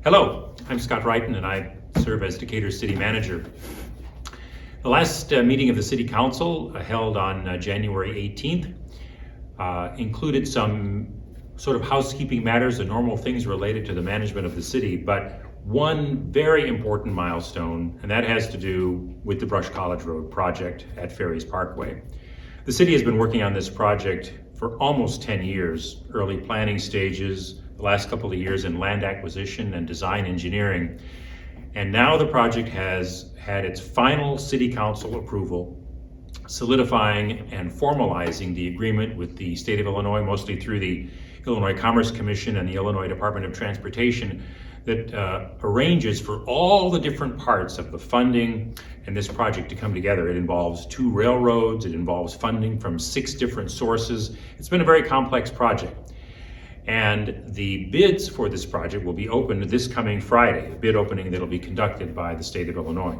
Hello, I'm Scott Wrighton and I serve as Decatur City Manager. The last meeting of the City Council held on January 18th included some sort of housekeeping matters and normal things related to the management of the city, but one very important milestone, and that has to do with the Brush College Road project at Ferries Parkway. The city has been working on this project for almost 10 years, early planning stages, the last couple of years in land acquisition and design engineering. And now the project has had its final City Council approval, solidifying and formalizing the agreement with the state of Illinois, mostly through the Illinois Commerce Commission and the Illinois Department of Transportation, that arranges for all the different parts of the funding and this project to come together. It involves 2 railroads, it involves funding from 6 different sources. It's been a very complex project. And the bids for this project will be opened this coming Friday, a bid opening that'll be conducted by the state of Illinois.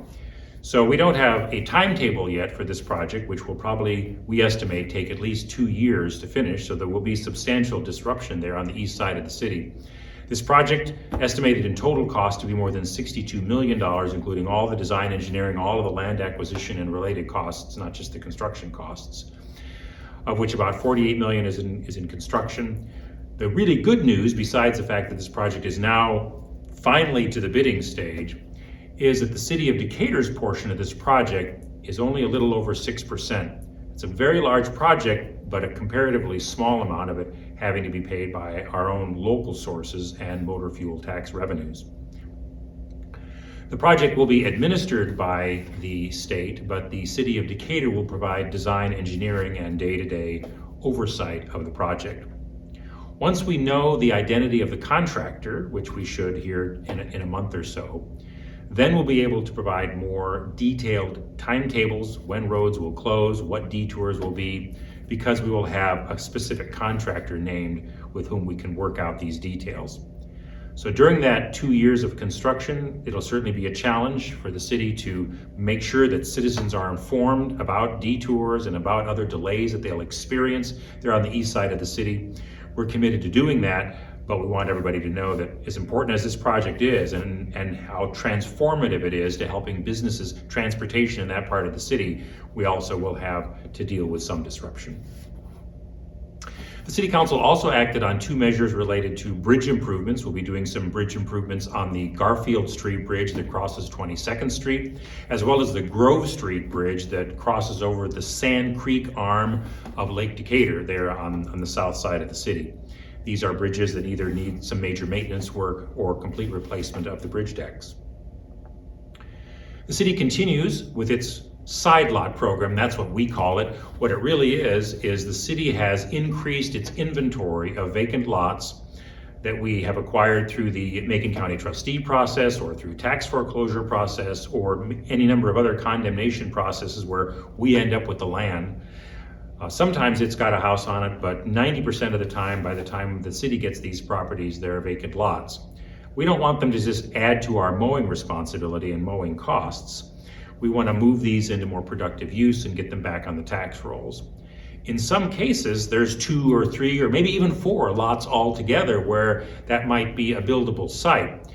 So we don't have a timetable yet for this project, which will probably, we estimate, take at least 2 years to finish, so there will be substantial disruption there on the east side of the city. This project, estimated in total cost to be more than $62 million, including all the design engineering, all of the land acquisition and related costs, not just the construction costs, of which about $48 million is in construction. The really good news, besides the fact that this project is now finally to the bidding stage, is that the city of Decatur's portion of this project is only a little over 6%. It's a very large project, but a comparatively small amount of it having to be paid by our own local sources and motor fuel tax revenues. The project will be administered by the state, but the city of Decatur will provide design, engineering, and day-to-day oversight of the project. Once we know the identity of the contractor, which we should here in a month or so, then we'll be able to provide more detailed timetables, when roads will close, what detours will be, because we will have a specific contractor named with whom we can work out these details. So during that 2 years of construction, it'll certainly be a challenge for the city to make sure that citizens are informed about detours and about other delays that they'll experience there on the east side of the city. We're committed to doing that, but we want everybody to know that as important as this project is and how transformative it is to helping businesses, transportation in that part of the city, we also will have to deal with some disruption. The City Council also acted on 2 measures related to bridge improvements. We'll be doing some bridge improvements on the Garfield Street Bridge that crosses 22nd Street, as well as the Grove Street Bridge that crosses over the Sand Creek arm of Lake Decatur there on the south side of the city. These are bridges that either need some major maintenance work or complete replacement of the bridge decks. The city continues with its side lot program. That's what we call it. What it really is the city has increased its inventory of vacant lots that we have acquired through the Macon County trustee process or through tax foreclosure process or any number of other condemnation processes where we end up with the land. Sometimes it's got a house on it, but 90% of the time, by the time the city gets these properties, they're vacant lots. We don't want them to just add to our mowing responsibility and mowing costs. We want to move these into more productive use and get them back on the tax rolls. In some cases, there's 2 or 3 or maybe even 4 lots altogether where that might be a buildable site.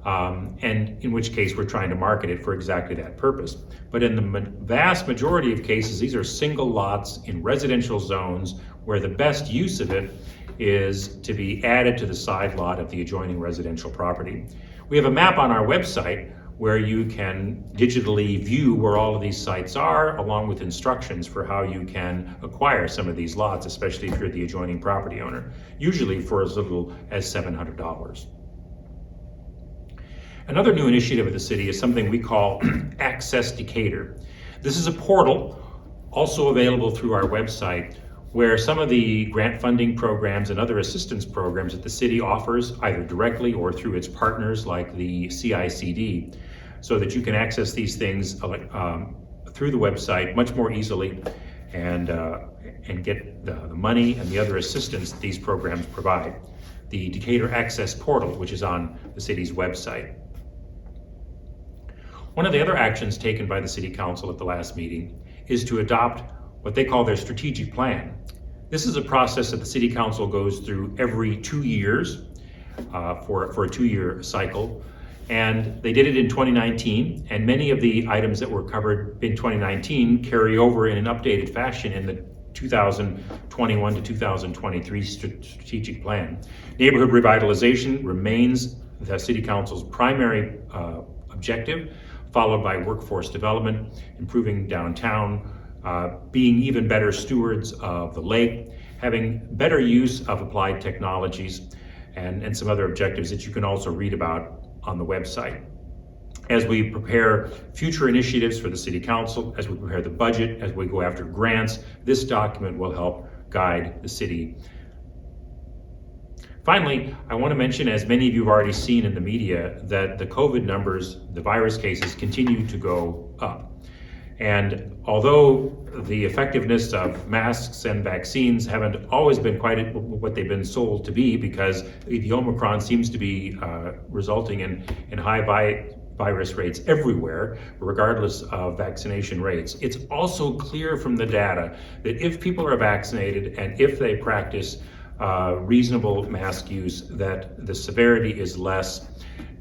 And in which case we're trying to market it for exactly that purpose. But in the vast majority of cases, these are single lots in residential zones where the best use of it is to be added to the side lot of the adjoining residential property. We have a map on our website where you can digitally view where all of these sites are, along with instructions for how you can acquire some of these lots, especially if you're the adjoining property owner, usually for as little as $700. Another new initiative of the city is something we call Access Decatur. This is a portal, also available through our website, where some of the grant funding programs and other assistance programs that the city offers, either directly or through its partners like the CICD, so that you can access these things through the website much more easily and get the money and the other assistance that these programs provide. The Decatur Access Portal, which is on the city's website. One of the other actions taken by the City Council at the last meeting is to adopt what they call their strategic plan. This is a process that the City Council goes through every 2 years. for a 2-year cycle. And they did it in 2019, and many of the items that were covered in 2019 carry over in an updated fashion in the 2021 to 2023 strategic plan. Neighborhood revitalization remains the City Council's primary objective, followed by workforce development, improving downtown, being even better stewards of the lake, having better use of applied technologies, and some other objectives that you can also read about on the website. As we prepare future initiatives for the City Council, as we prepare the budget, as we go after grants, this document will help guide the city. Finally, I want to mention, as many of you have already seen in the media, that the COVID numbers, the virus cases, continue to go up. And although the effectiveness of masks and vaccines haven't always been quite what they've been sold to be, because the Omicron seems to be resulting in high virus rates everywhere, regardless of vaccination rates, it's also clear from the data that if people are vaccinated and if they practice reasonable mask use, that the severity is less,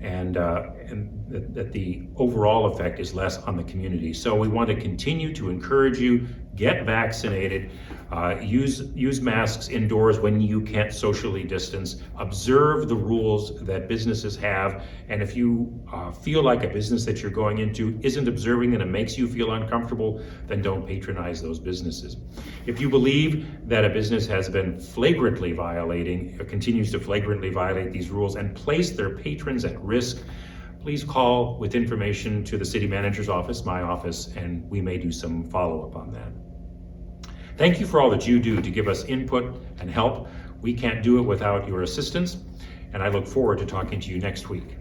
and that the overall effect is less on the community. So we want to continue to encourage you, get vaccinated, use masks indoors when you can't socially distance, observe the rules that businesses have, and if you feel like a business that you're going into isn't observing and it makes you feel uncomfortable, then don't patronize those businesses. If you believe that a business has been flagrantly violating, or continues to flagrantly violate these rules and place their patrons at risk, please call with information to the city manager's office, my office, and we may do some follow-up on that. Thank you for all that you do to give us input and help. We can't do it without your assistance, and I look forward to talking to you next week.